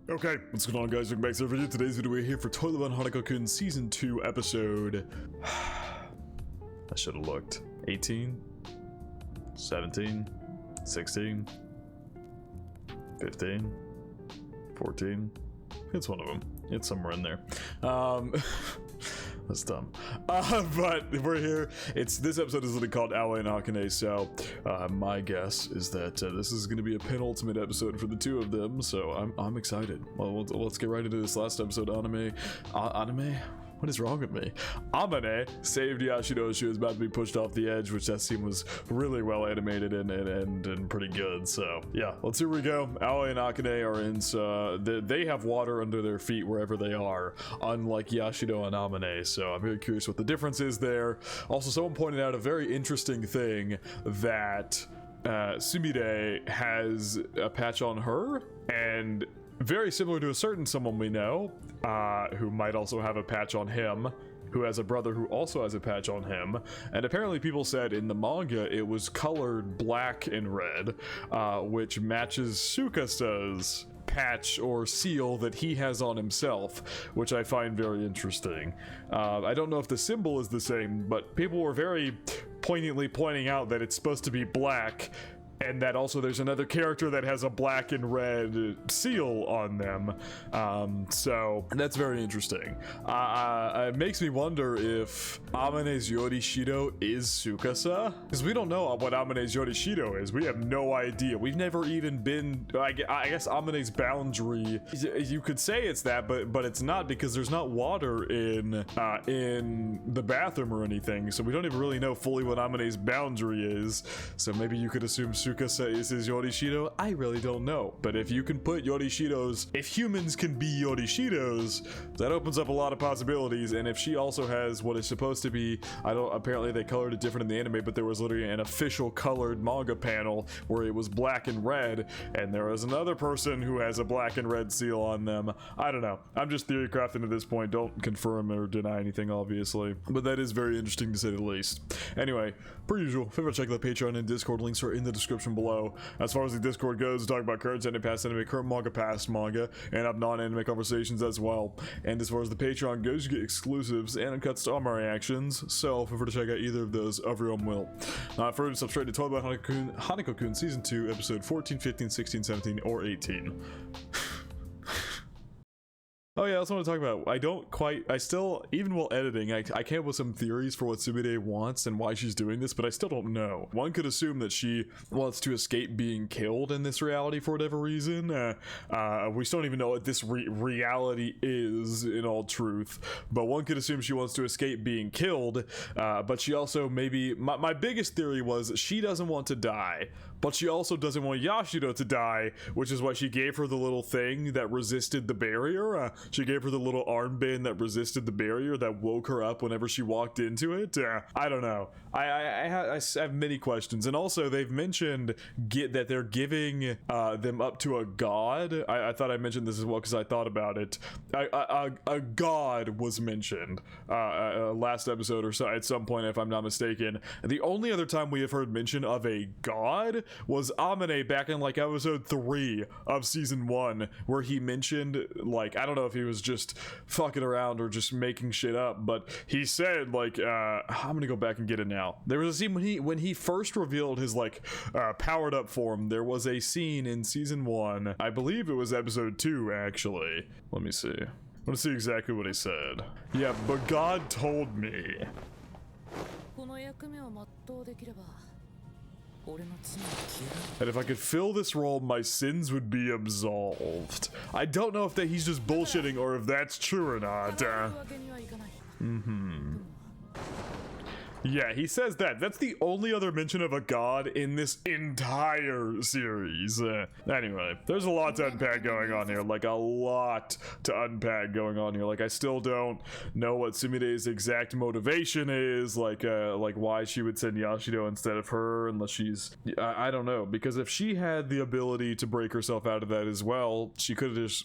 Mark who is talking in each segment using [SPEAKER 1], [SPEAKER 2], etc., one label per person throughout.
[SPEAKER 1] Okay, what's going on, guys? Welcome back to the video. Today's video, we're here for Toilet Bound Hanako-Kun Season 2 episode... I should have looked. 18? 17? 16? 15? 14? It's one of them. It's somewhere in there. That's dumb. But we're here. This episode is literally called AOI and AKANE, so my guess is that this is going to be a penultimate episode for the two of them, so I'm excited. Well, let's get right into this last episode. Anime? What is wrong with me? AKANE saved Yashido. She was about to be pushed off the edge, which that scene was really well animated and pretty good. So yeah, let's see where we go. AOI and AKANE are in. They have water under their feet wherever they are, unlike Yashido and AKANE. So I'm very curious what the difference is there. Also, someone pointed out a very interesting thing that Sumire has a patch on her, and very similar to a certain someone we know, who might also have a patch on him, who has a brother who also has a patch on him. And apparently people said in the manga it was colored black and red, which matches Sukasa's patch or seal that he has on himself, which I find very interesting. I don't know if the symbol is the same, but people were very poignantly pointing out that it's supposed to be black, and that also there's another character that has a black and red seal on them. So that's very interesting. It makes me wonder if Amane's Yorishido is Tsukasa, because we don't know what Amane's Yorishido is. We have no idea. We've never even been, I guess Amane's boundary, you could say it's that, but it's not, because there's not water in the bathroom or anything, so we don't even really know fully what Amane's boundary is. So maybe you could assume Tsukasa is his Yorishido. I really don't know. But if you can put Yorishidos, if humans can be Yorishidos, that opens up a lot of possibilities. And if she also has what is supposed to be, apparently they colored it different in the anime, but there was literally an official colored manga panel where it was black and red, and there was another person who has a black and red seal on them. I don't know. I'm just theory crafting at this point. Don't confirm or deny anything, obviously. But that is very interesting to say the least. Anyway, per usual, if you ever check the Patreon and Discord, links are in the description below. As far as the Discord goes, talk about current anime, past anime, current manga, past manga, and have non-anime conversations as well. And as far as the Patreon goes, you get exclusives and uncuts to all my reactions, so feel free to check out either of those of your own will. Further, subscribe to Toilet Bound Hanako-Kun Season 2, Episode 14, 15, 16, 17, or 18. Oh yeah, I also want to talk about, I still, even while editing, I came up with some theories for what Sumire wants and why she's doing this, but I still don't know. One could assume that she wants to escape being killed in this reality for whatever reason. We still don't even know what this reality is, in all truth, but one could assume she wants to escape being killed, but she also maybe, my biggest theory was she doesn't want to die, but she also doesn't want Yashido to die, which is why she gave her the little thing that resisted the barrier. She gave her the little armband that resisted the barrier that woke her up whenever she walked into it. I don't know. I have many questions. And also, they've mentioned that they're giving them up to a god. I thought I mentioned this as well because I thought about it. A god was mentioned last episode or so, at some point, if I'm not mistaken. The only other time we have heard mention of a god was AKANE back in like episode 3 of season 1, where he mentioned, like, I don't know if he was just fucking around or just making shit up, but he said, like, I'm gonna go back and get it now. There was a scene when he first revealed his, like, powered up form. There was a scene in season 1, I believe it was episode 2, actually. Let me see. I want to see exactly what he said. Yeah, but God told me. And if I could fill this role, my sins would be absolved. I don't know if he's just bullshitting or if that's true or not. Yeah, he says that. That's the only other mention of a god in this entire series. Anyway, there's a lot to unpack going on here. Like, a lot to unpack going on here. Like, I still don't know what Sumire's exact motivation is. Like why she would send Yashido instead of her, unless she's... I don't know. Because if she had the ability to break herself out of that as well, she could have just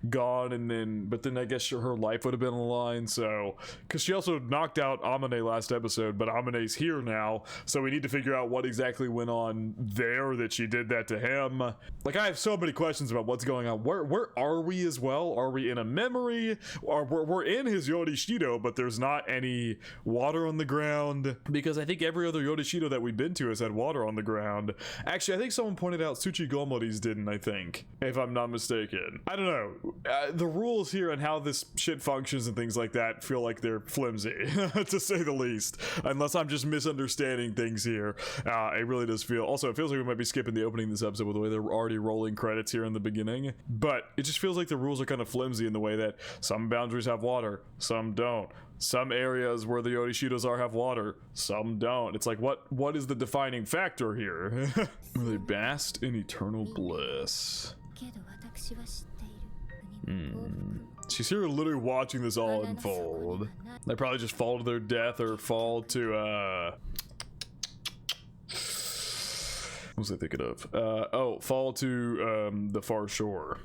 [SPEAKER 1] gone, and then but then I guess her life would have been on the line. So because she also knocked out Amane last episode, but Amane's here now, so we need to figure out what exactly went on there that she did that to him. Like, I have so many questions about what's going on. Where are we as well? Are we in a memory? Or we're in his Yorishido, but there's not any water on the ground, because I think every other Yorishido that we've been to has had water on the ground. Actually, I think someone pointed out Tsuchigomori's didn't, I think, if I'm not mistaken. I don't know. The rules here and how this shit functions and things like that feel like they're flimsy, to say the least. Unless I'm just misunderstanding things here. It really does feel... Also, it feels like we might be skipping the opening of this episode with the way they're already rolling credits here in the beginning. But it just feels like the rules are kind of flimsy in the way that some boundaries have water, some don't. Some areas where the Yorishidos are have water, some don't. It's like, what is the defining factor here? Where they basked in eternal bliss. She's here literally watching this all unfold. They probably just fall to their death or fall to, what was I thinking of? Oh, fall to, the far shore.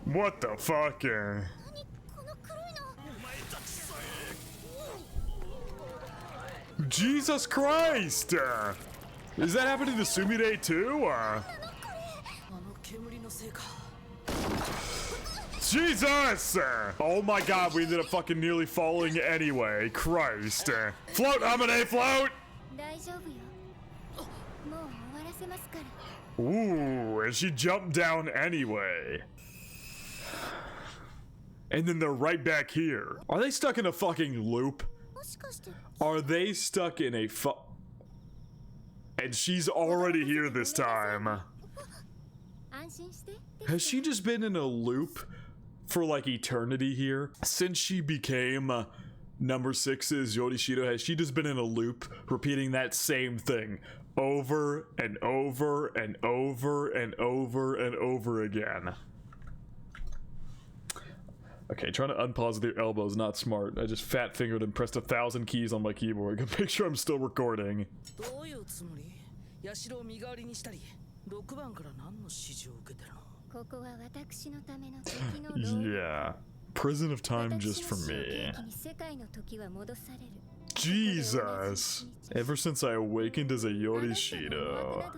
[SPEAKER 1] What the fuck? Jesus Christ! Is that happening to Sumire too? Jesus! Oh my god, we ended up fucking nearly falling anyway. Christ. Float, Amane, float! Ooh, and she jumped down anyway. And then they're right back here. Are they stuck in a fucking loop? Are they stuck in a And she's already here this time. Has she just been in a loop for like eternity here? Since she became number 6's Yorishido, has she just been in a loop repeating that same thing over and over and over and over and over again? Okay, trying to unpause with your elbow is not smart. I just fat fingered and pressed 1,000 keys on my keyboard. I can make sure I'm still recording. Yeah. Prison of time just for me. Jesus! Ever since I awakened as a Yorishido.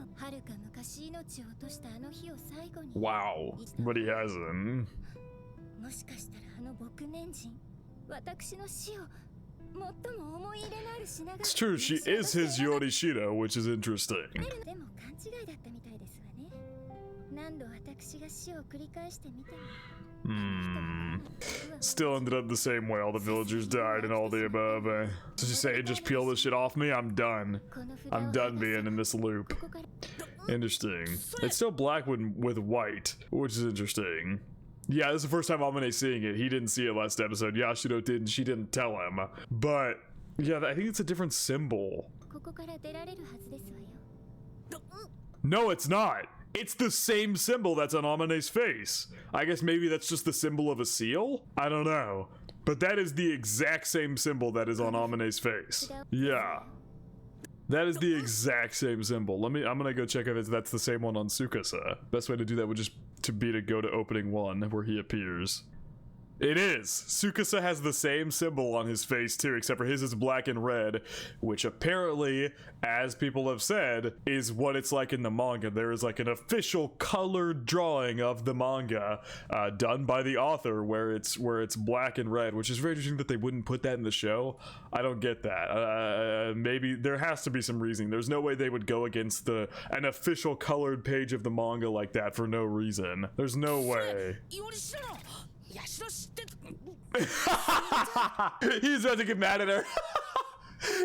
[SPEAKER 1] Wow. But he hasn't. It's true, she is his Yorishido, which is interesting. Still ended up the same way. All the villagers died and all the above. So just say, just peel this shit off me, I'm done. I'm done being in this loop. Interesting. It's still black with white, which is interesting. Yeah, this is the first time Amane's seeing it. He didn't see it last episode. Yashido did, and she didn't tell him. But, yeah, I think it's a different symbol. No, it's not. It's the same symbol that's on Amane's face. I guess maybe that's just the symbol of a seal? I don't know. But that is the exact same symbol that is on Amane's face. Yeah. That is the exact same symbol. I'm gonna go check if that's the same one on Tsukasa. Best way to do that would just be to go to opening 1 where he appears. It is! Tsukasa has the same symbol on his face too, except for his is black and red, which apparently, as people have said, is what it's like in the manga. There is like an official colored drawing of the manga done by the author where it's black and red, which is very interesting that they wouldn't put that in the show. I don't get that. Maybe there has to be some reasoning. There's no way they would go against an official colored page of the manga like that for no reason. There's no way. He's about to get mad at her.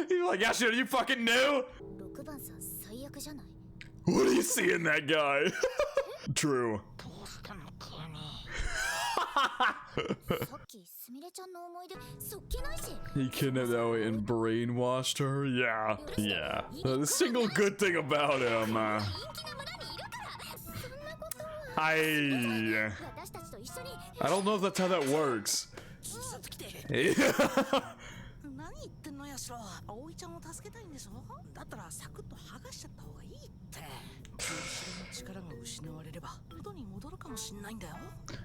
[SPEAKER 1] He's like, Yashiro, you fucking knew? What do you see in that guy? True. He kidnapped AOI and brainwashed her? Yeah. Yeah. The single good thing about him. I don't know if that's how that works.
[SPEAKER 2] しろ。葵ちゃんを助けたいんでしょ。だったらサクッと剥がしちゃった方がいいって。後ろの力が失われれば元に戻るかもしんないんだよ。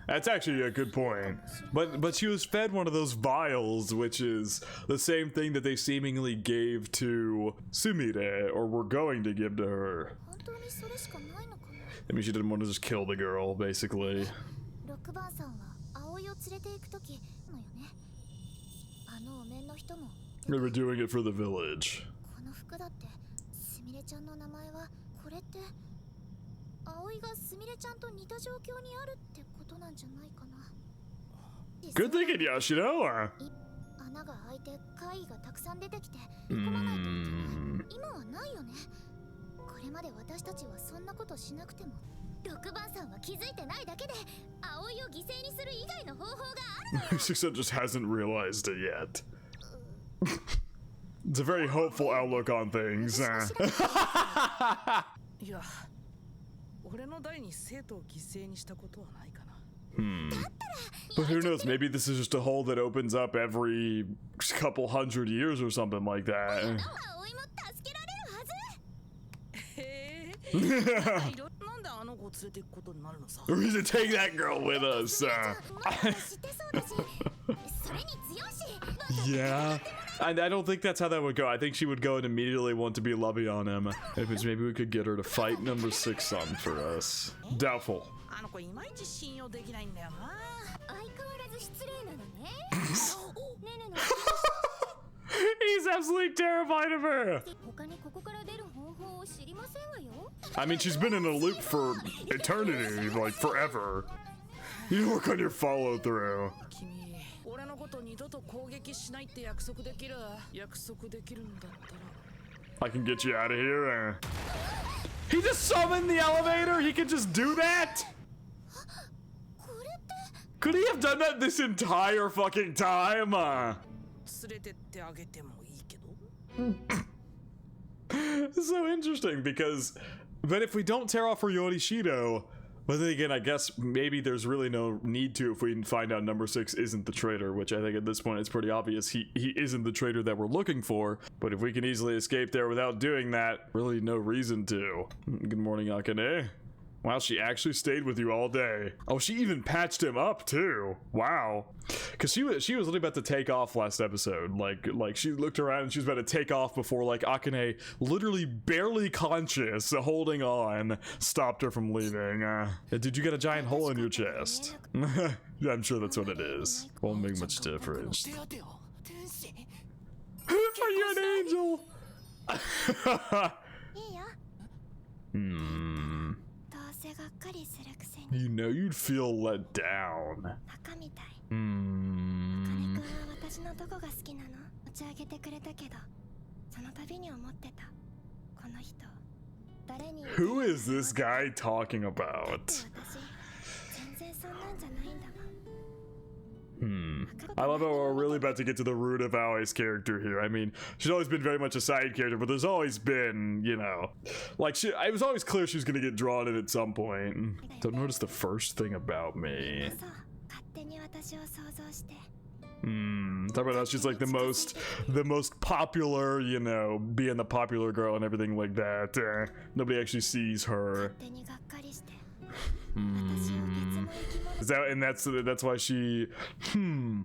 [SPEAKER 1] That's actually a good point. But she was fed one of those vials, which is the same thing that they seemingly gave to Sumire, or were going to give to her.
[SPEAKER 3] 本当にそれしかないのかな。
[SPEAKER 1] I mean, she didn't want to just kill the girl, basically.
[SPEAKER 3] ロックバーさんは葵を連れて行くときのよね。あのお面の人も。
[SPEAKER 1] They were doing it for the village.
[SPEAKER 3] この服だってすみれちゃんの名前はこれって葵がすみれちゃんと似た状況にあるってことなんじゃないかな。
[SPEAKER 1] Good thinking, Yashiro.
[SPEAKER 3] 穴が開いて怪異がたくさん出てきて込まないといけない。今はないよね。これまで私たちはそんなことしなくても。6番さんは気づいてないだけで葵を犠牲にする以外の方法があるのよ。
[SPEAKER 1] She just hasn't realized it yet. It's a very hopeful outlook on things.
[SPEAKER 2] いや、俺の代に生徒を犠牲にしたことはないかな。
[SPEAKER 1] But who knows? Maybe this is just a hole that opens up every couple hundred years or something like that.
[SPEAKER 3] 葵も助けられるはず。
[SPEAKER 2] へえ。なんであの子を連れて行くことになるのさ。
[SPEAKER 1] We're gonna take that girl with us.
[SPEAKER 3] 知ってそうだし、それに強いし。
[SPEAKER 1] Yeah. I don't think that's how that would go. I think she would go and immediately want to be lovey on him. Maybe we could get her to fight number 6 on for us. Doubtful.
[SPEAKER 2] あの子いまいち信用できないんだよな。
[SPEAKER 3] 相変わらず失礼なのね。ねえねえね
[SPEAKER 1] He's absolutely terrified of her.
[SPEAKER 3] え。他にここから出る方法を知りませんわよ。
[SPEAKER 1] I mean, she's been in a loop for eternity, like forever. You work on your follow through.
[SPEAKER 2] 君、俺のこと二度と攻撃しないって約束できるんだったら。
[SPEAKER 1] I can get you out of here. He just summoned the elevator. He can just do that.
[SPEAKER 3] これって。
[SPEAKER 1] Could he have done that this entire fucking time?
[SPEAKER 2] 連れてってあげてもいいけど。
[SPEAKER 1] It's so interesting because, but if we don't tear off her Yorishido, but then again, I guess maybe there's really no need to if we find out number 6 isn't the traitor, which I think at this point it's pretty obvious he isn't the traitor that we're looking for. But if we can easily escape there without doing that, really no reason to. Good morning, Akane. Wow, she actually stayed with you all day. Oh, she even patched him up too. Wow. Cause she was literally about to take off last episode. Like she looked around and she was about to take off before like Akane, literally barely conscious, holding on, stopped her from leaving. Did you get a giant hole in your chest? Yeah, I'm sure that's what it is. Won't make much difference. Are you an angel?
[SPEAKER 3] いいよ。 どうせがっかりするくせに。
[SPEAKER 1] You know you'd feel let down.
[SPEAKER 3] バカみたい。茜君は私のどこが好きなの？持ち上げてくれたけど、その度に思ってた。この人、誰に。
[SPEAKER 1] Who is this guy talking about?
[SPEAKER 3] 私、全然そんなんじゃないんだもん。
[SPEAKER 1] I love how we're really about to get to the root of Aoi's character here. I mean, she's always been very much a side character, but there's always been, you know, like it was always clear she was gonna get drawn in at some point. Don't notice the first thing about me.
[SPEAKER 3] そう、勝手に私を想像して。
[SPEAKER 1] Talk about how she's like the most popular, you know, being the popular girl and everything like that. Nobody actually sees her.
[SPEAKER 3] 勝手にがっかりして。私を別の生き物。
[SPEAKER 1] Is that, and that's why she. You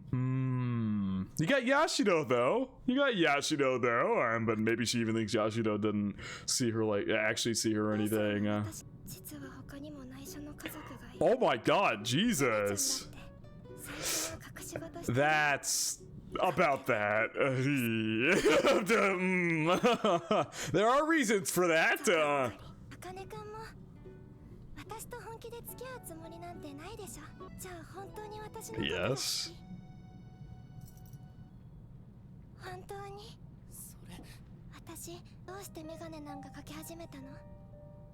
[SPEAKER 1] got Yashido though. But maybe she even thinks Yashido didn't see her, like actually see her or anything.
[SPEAKER 3] 私、実は他にも内緒の家族がいる。
[SPEAKER 1] Oh my God, Jesus.
[SPEAKER 3] 最初は隠し事して。
[SPEAKER 1] That's about that. There are reasons for that.
[SPEAKER 3] 茜君も私と本気で付き合うつもりなんてないでしょ。じゃあ本当に私のことが好き？
[SPEAKER 1] Yes.
[SPEAKER 3] 本当に？
[SPEAKER 2] それ。
[SPEAKER 3] 私どうしてメガネなんかかけ始めたの？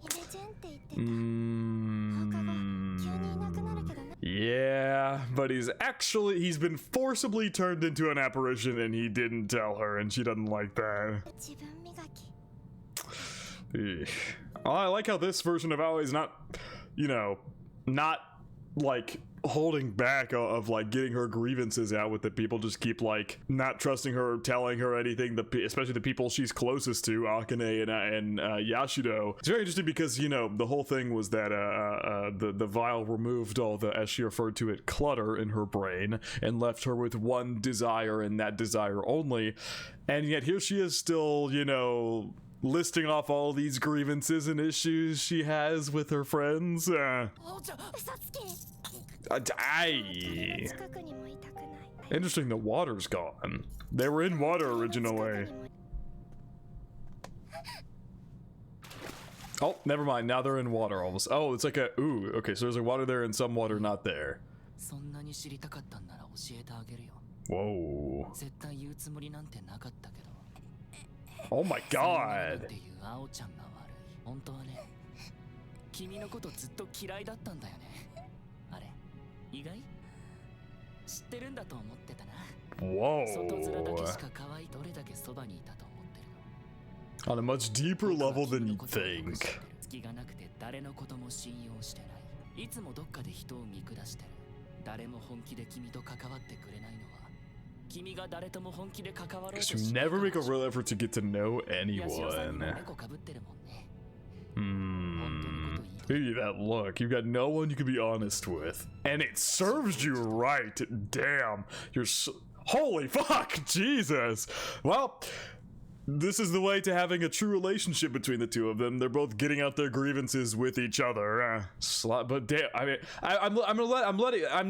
[SPEAKER 3] イメチェンって言ってた。放課後急にいなくなるけどね。
[SPEAKER 1] Yeah, but he's been forcibly turned into an apparition and he didn't tell her and she doesn't like that.
[SPEAKER 3] 自分磨き。
[SPEAKER 1] Oh, I like how this version of AOI is not, you know, not like holding back of like getting her grievances out with the people. Just keep like not trusting her, telling her anything. Especially the people she's closest to, Akane and Yashido. It's very interesting because, you know, the whole thing was that the vial removed all the, as she referred to it, clutter in her brain and left her with one desire and that desire only. And yet here she is still, you know, listing off all these grievances and issues she has with her friends. Interesting, the water's gone. They were in water originally. Oh, never mind. Now they're in water almost. Oh, it's like a... Ooh, okay, so there's like water there and some water not there. Whoa. Oh my god.
[SPEAKER 4] 本当はね、君のことずっと嫌いだったんだよね。あれ、意外？知ってるんだと思ってたな。
[SPEAKER 1] Whoa.
[SPEAKER 4] 外面だけしか可愛いどれだけそばにいたと思ってるの。
[SPEAKER 1] On a much deeper level than you think.
[SPEAKER 4] 隙がなくて誰のことも信用してない。いつもどっかで人を見下してる。誰も本気で君と関わってくれないのは。
[SPEAKER 1] Because you never make a real effort to get to know anyone. Maybe that look. You've got no one you can be honest with. And it serves you right. Damn. You're so... Holy fuck. Jesus. Well... This is the way to having a true relationship between the two of them. They're both getting out their grievances with each other. But damn, I mean,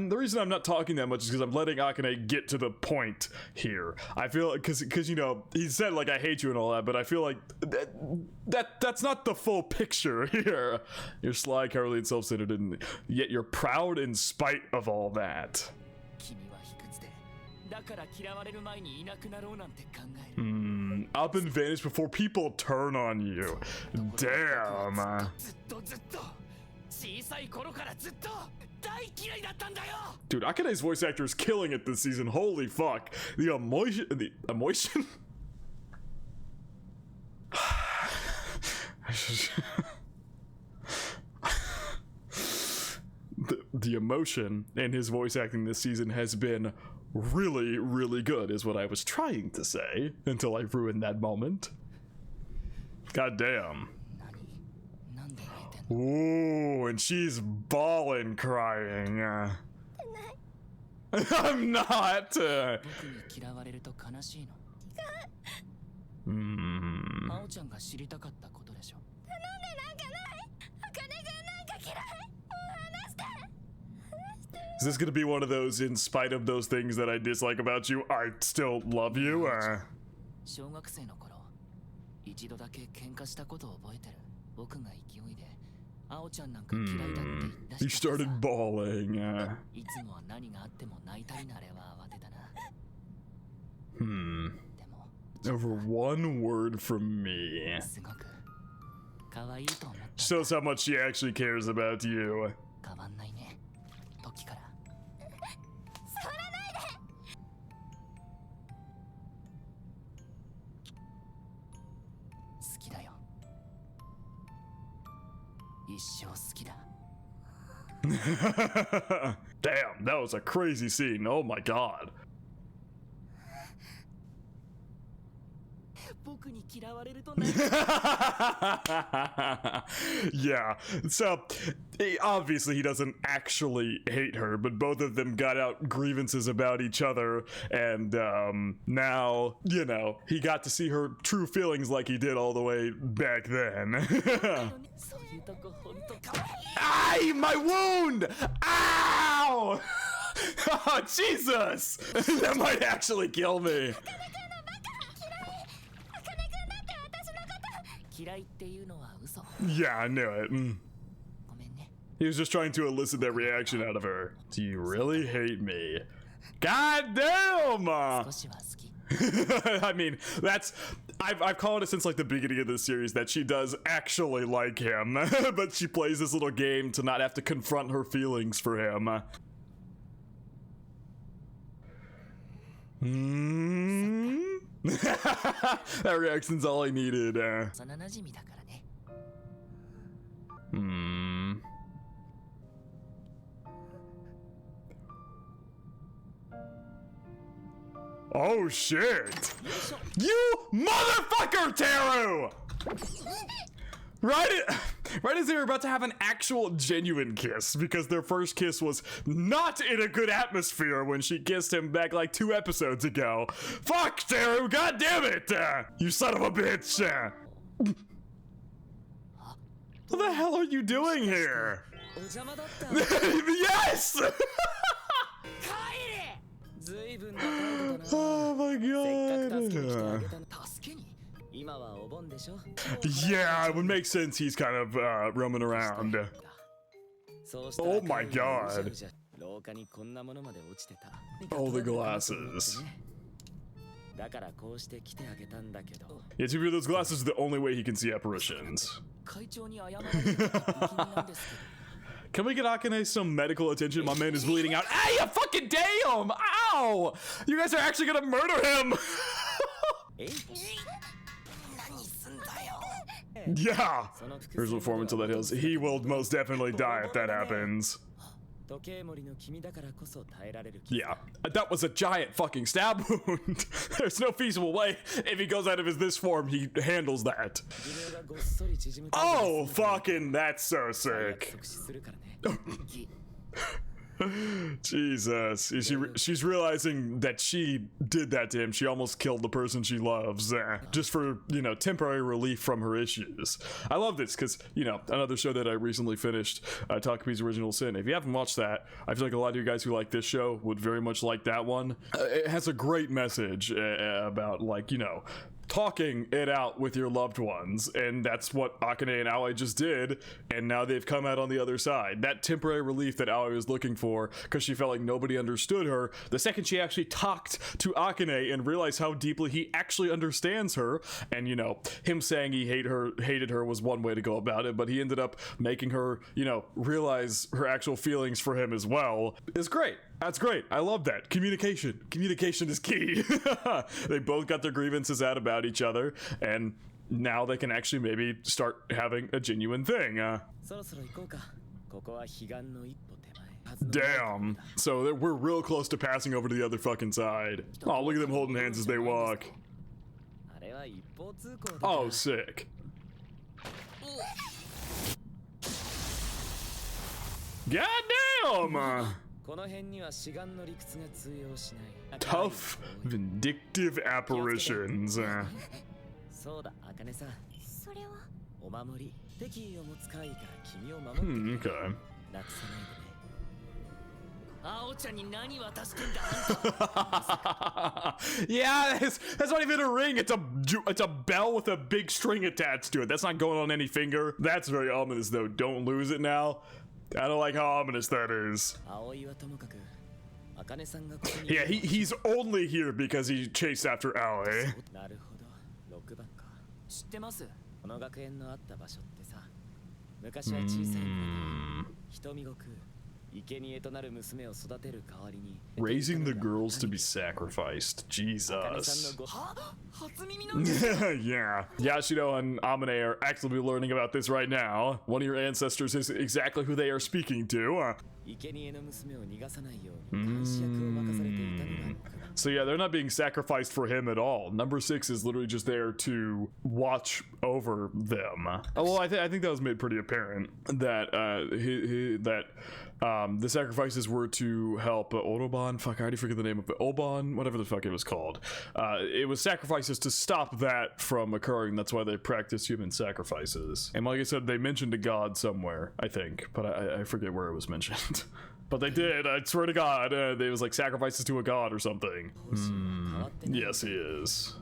[SPEAKER 1] the reason I'm not talking that much is because I'm letting Akane get to the point here. I feel, because you know, he said like I hate you and all that, but I feel like that's not the full picture here. You're sly, cowardly, and self-centered, and yet you're proud in spite of all that. Up and vanish before people turn on you. Damn. Dude, Akane's voice actor is killing it this season. Holy fuck. The emotion. The emotion in his voice acting this season has been really, really good, is what I was trying to say until I ruined that moment. God damn. Ooh, and she's bawling, crying. I'm not. Is this gonna be one of those, in spite of those things that I dislike about you, I still love you? He started bawling. Over one word from me. Shows how much she actually cares about you. Damn, that was a crazy scene. Oh my god. Yeah, so obviously he doesn't actually hate her, but both of them got out grievances about each other, and now, you know, he got to see her true feelings like he did all the way back then. Ay, my wound! Ow! Oh, Jesus! That might actually kill me. Yeah, I knew it. He was just trying to elicit that reaction out of her. Do you really hate me? God damn! I mean, that's... I've called it since like the beginning of this series that she does actually like him, but she plays this little game to not have to confront her feelings for him. That reaction's all I needed. Oh shit! You motherfucker, Teru! Right as they were about to have an actual genuine kiss, because their first kiss was not in a good atmosphere when she kissed him back like 2 episodes ago. Fuck, Teru, god damn it! You son of a bitch! What the hell are you doing here? Yes! Oh my god. Yeah, it would make sense he's kind of roaming around. Oh my god. Oh, the glasses. Yeah, to be those glasses are the only way he can see apparitions. Can we get Akane some medical attention? My man is bleeding out. Hey, you fucking damn! Ow! You guys are actually gonna murder him! Yeah! Here's what form until that heals. He will most definitely die if that happens. Yeah, that was a giant fucking stab wound. There's no feasible way if he goes out of this form he handles that. Oh, fucking, that's so sick. Jesus, she's realizing that she did that to him. She almost killed the person she loves just for, you know, temporary relief from her issues. I love this because, you know, another show that I recently finished, Takaki's Original Sin. If you haven't watched that, I feel like a lot of you guys who like this show would very much like that one. It has a great message about, like, you know, talking it out with your loved ones, and that's what Akane and Aoi just did, and now they've come out on the other side. That temporary relief that Aoi was looking for because she felt like nobody understood her, the second she actually talked to Akane and realized how deeply he actually understands her, and, you know, him saying he hated her was one way to go about it, but he ended up making her, you know, realize her actual feelings for him as well, is great. That's great. I love that. Communication is key. They both got their grievances out about each other, and now they can actually maybe start having a genuine thing. Damn. So we're real close to passing over to the other fucking side. Oh, look at them holding hands as they walk. Oh, sick. Goddamn! Tough, vindictive apparitions.
[SPEAKER 3] Okay.
[SPEAKER 1] Yeah, that's not even a ring. It's a bell with a big string attached to it. That's not going on any finger. That's very ominous, though. Don't lose it now. I don't like how ominous that is. Yeah, he's only here because he chased after Aoi. Raising the girls to be sacrificed. Jesus. Yeah. Yashiro and Amane are actively learning about this right now. One of your ancestors is exactly who they are speaking to. So yeah, they're not being sacrificed for him at all. Number 6 is literally just there to watch over them. Oh, well, I think that was made pretty apparent that the sacrifices were to help Oroban. Fuck, I already forget the name of it. Oban, whatever the fuck it was called. It was sacrifices to stop that from occurring. That's why they practice human sacrifices. And like I said, they mentioned a god somewhere, I think, but I forget where it was mentioned. But they did, I swear to God. It was like sacrifices to a god or something. Yes, he is.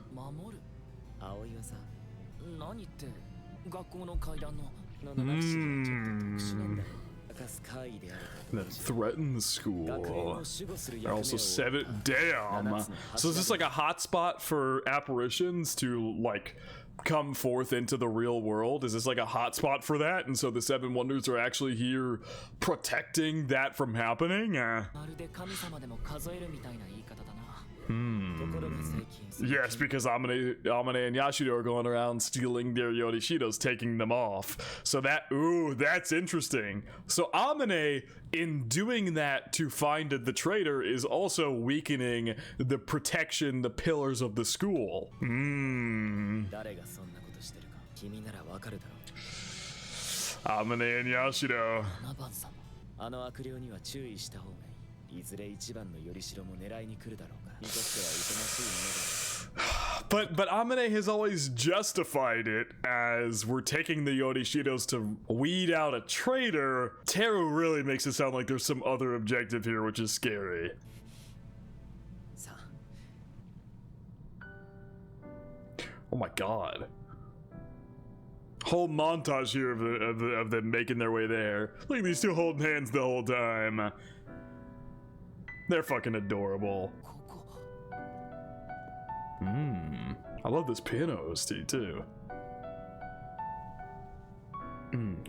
[SPEAKER 1] That threaten the school. There are also 7. Damn. So is this like a hotspot for apparitions to like come forth into the real world? Is this like a hotspot for that? And so the 7 wonders are actually here protecting that from happening? Yes, because Amane and Yashido are going around stealing their Yorishidos, taking them off. So that's interesting. So Amane, in doing that to find the traitor, is also weakening the protection, the pillars of the school. Amane and Yashido. But Amane has always justified it as we're taking the Yorishidos to weed out a traitor. Teru really makes it sound like there's some other objective here, which is scary. Oh my god. Whole montage here of them making their way there. Look at these two holding hands the whole time. They're fucking adorable. I love this piano OST too.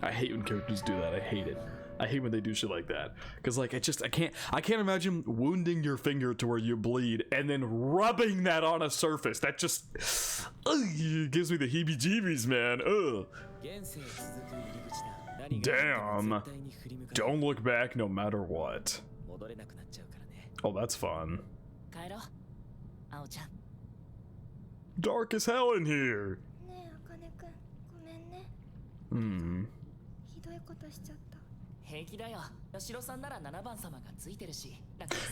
[SPEAKER 1] I hate when characters do that. I hate it. I hate when they do shit like that. Cause like I can't imagine wounding your finger to where you bleed and then rubbing that on a surface. That just gives me the heebie-jeebies, man. Ugh. Damn. Don't look back no matter what. Oh, that's fun. Dark as hell in here.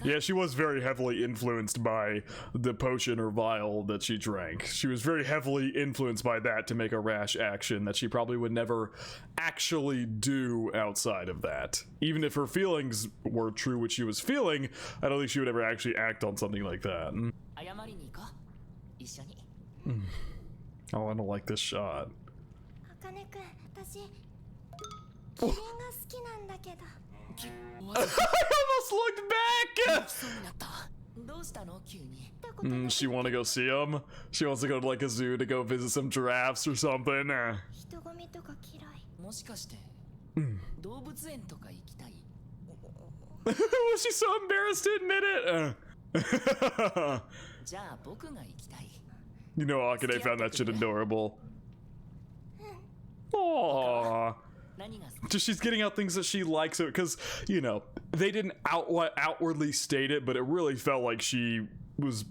[SPEAKER 1] Yeah, she was very heavily influenced by the potion or vial that she drank. She was very heavily influenced by that to make a rash action that she probably would never actually do outside of that. Even if her feelings were true, what she was feeling, I don't think she would ever actually act on something like that. Oh, I don't like this shot. I almost looked back! She want to go see him? She wants to go to like a zoo to go visit some giraffes or something. Was she so embarrassed to admit it? You know, Akane found that shit adorable. Aww. Just she's getting out things that she likes, because, you know, they didn't outwardly state it, but it really felt like she was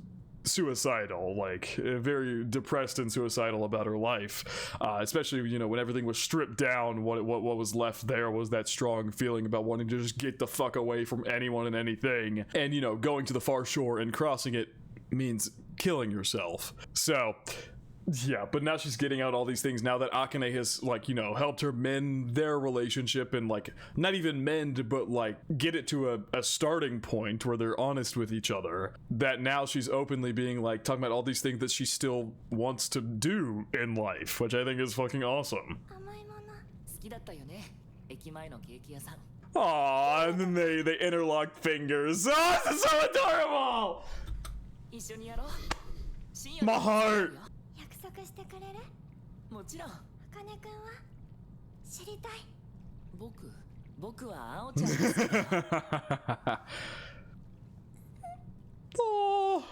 [SPEAKER 1] suicidal, like very depressed and suicidal about her life, especially, you know, when everything was stripped down. What was left there was that strong feeling about wanting to just get the fuck away from anyone and anything, and, you know, going to the far shore and crossing it means killing yourself. So yeah, but now she's getting out all these things now that Akane has, like, you know, helped her mend their relationship, and like not even mend, but like get it to a starting point where they're honest with each other. That now she's openly being like talking about all these things that she still wants to do in life, which I think is fucking awesome. Aww, and then they interlock fingers. Oh, this is so adorable! My heart! Oh.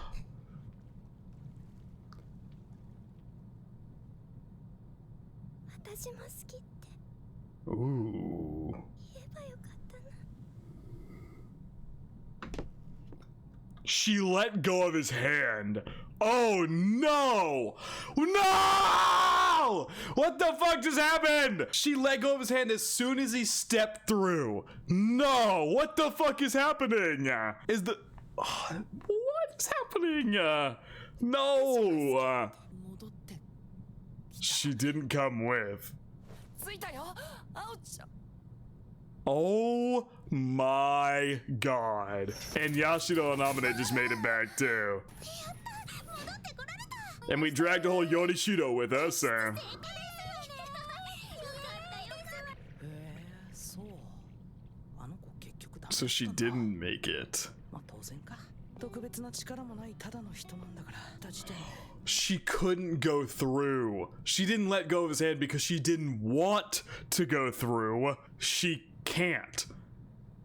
[SPEAKER 1] Ooh. She let go of his hand. Oh no! No! What the fuck just happened? She let go of his hand as soon as he stepped through. No! What the fuck is happening? Is the... what is happening? No! She didn't come with. Oh my god. And Yashido and Amane just made it back too. And we dragged the whole Yorishido with us. So she didn't make it. She couldn't go through. She didn't let go of his hand because she didn't want to go through. She can't.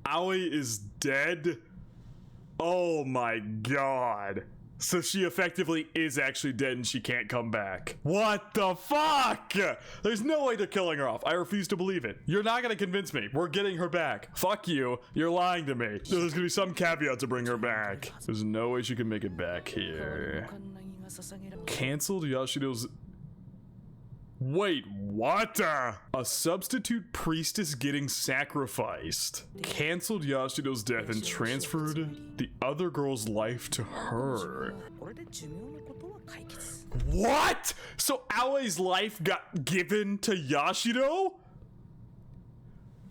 [SPEAKER 1] Aoi is dead. Oh my god. So she effectively is actually dead and she can't come back. What the fuck? There's no way they're killing her off. I refuse to believe it. You're not gonna convince me. We're getting her back. Fuck you. You're lying to me. There's gonna be some caveat to bring her back. There's no way she can make it back here. Cancelled Yashido's... Wait, what? A substitute priestess getting sacrificed. Cancelled Yashido's death and transferred the other girl's life to her. What? So AOI's life got given to Yashido?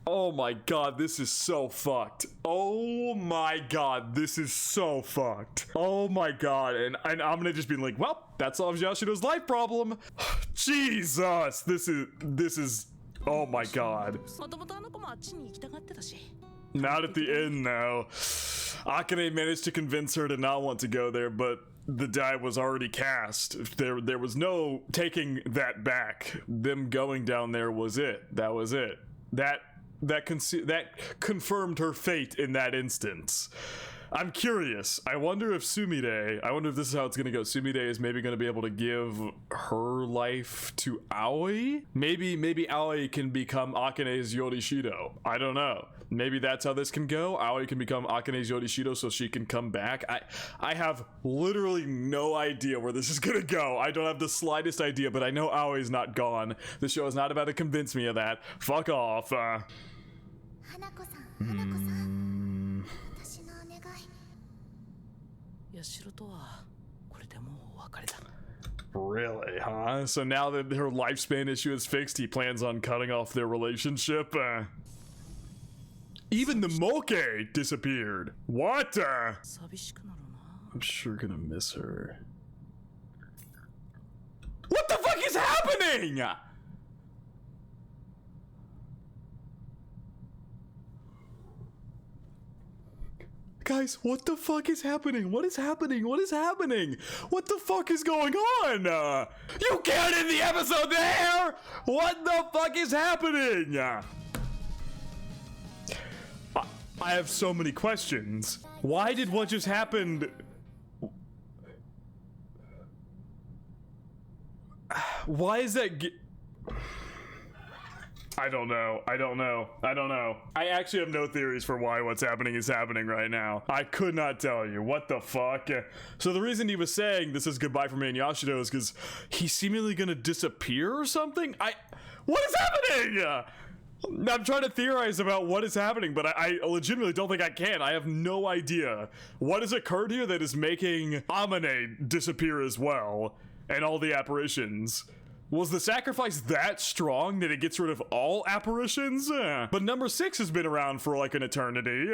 [SPEAKER 1] Oh my god, this is so fucked. Oh my god, this is so fucked. Oh my god, and I'm gonna just be like, well, that solves Yashido's life problem. Jesus, this is, oh my god. Not at the end though. AKANE managed to convince her to not want to go there, but the die was already cast. There was no taking that back. Them going down there was it. That was it. That confirmed her fate in that instance. I'm curious. I wonder if this is how it's gonna go. Sumide is maybe gonna be able to give her life to Aoi? Maybe Aoi can become Akane's Yorishido. I don't know. Maybe that's how this can go. Aoi can become Akane's Yorishido so she can come back. I have literally no idea where this is gonna go. I don't have the slightest idea, but I know Aoi's not gone. The show is not about to convince me of that. Fuck off. Really, huh? So now that her lifespan issue is fixed, he plans on cutting off their relationship? Even the Moke disappeared. What? I'm sure gonna miss her. What the fuck is happening? Guys, what the fuck is happening? What is happening? What is happening? What the fuck is going on? You can't end the episode there! What the fuck is happening? I have so many questions. Why did what just happened? Why is that I don't know. I actually have no theories for why what's happening is happening right now. I could not tell you. What the fuck? So the reason he was saying this is goodbye for me and Yashido is because he's seemingly gonna disappear or something? What is happening? I'm trying to theorize about what is happening, but I legitimately don't think I can. I have no idea what has occurred here that is making AKANE disappear as well, and all the apparitions. Was the sacrifice that strong that it gets rid of all apparitions? But number 6 has been around for like an eternity,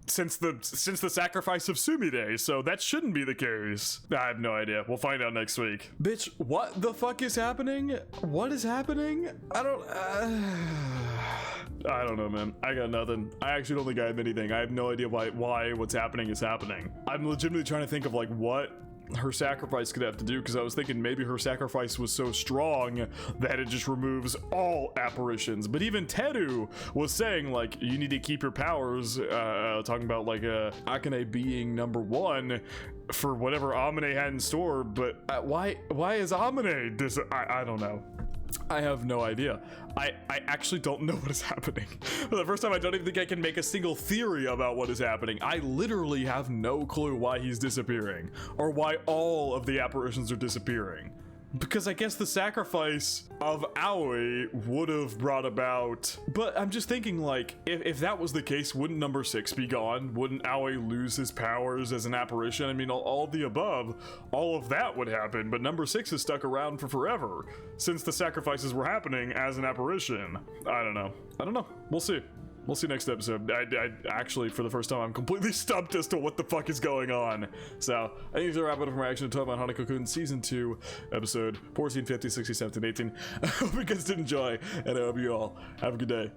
[SPEAKER 1] since the sacrifice of Sumide, so that shouldn't be the case. I have no idea. We'll find out next week. Bitch, what the fuck is happening? What is happening? I don't know, man. I got nothing. I actually don't think I have anything. I have no idea why what's happening is happening. I'm legitimately trying to think of like what her sacrifice could have to do, because I was thinking maybe her sacrifice was so strong that it just removes all apparitions. But even Teru was saying like you need to keep your powers, talking about like AKANE being number 1 for whatever AKANE had in store. But why is AKANE I don't know. I have no idea. I actually don't know what is happening. For the first time, I don't even think I can make a single theory about what is happening. I literally have no clue why he's disappearing, or why all of the apparitions are disappearing. Because I guess the sacrifice of Aoi would have brought about... But I'm just thinking, like, if that was the case, wouldn't number 6 be gone? Wouldn't Aoi lose his powers as an apparition? I mean, all the above, all of that would happen, but number 6 is stuck around for forever, since the sacrifices were happening as an apparition. I don't know. We'll see. We'll see next episode. I actually, for the first time, I'm completely stumped as to what the fuck is going on. So, I think it's a wrap up of my reaction to Talk about Hanako-Kun Season 2, Episode 14, 15, 16, 17, 18. I hope you guys did enjoy, and I hope you all have a good day.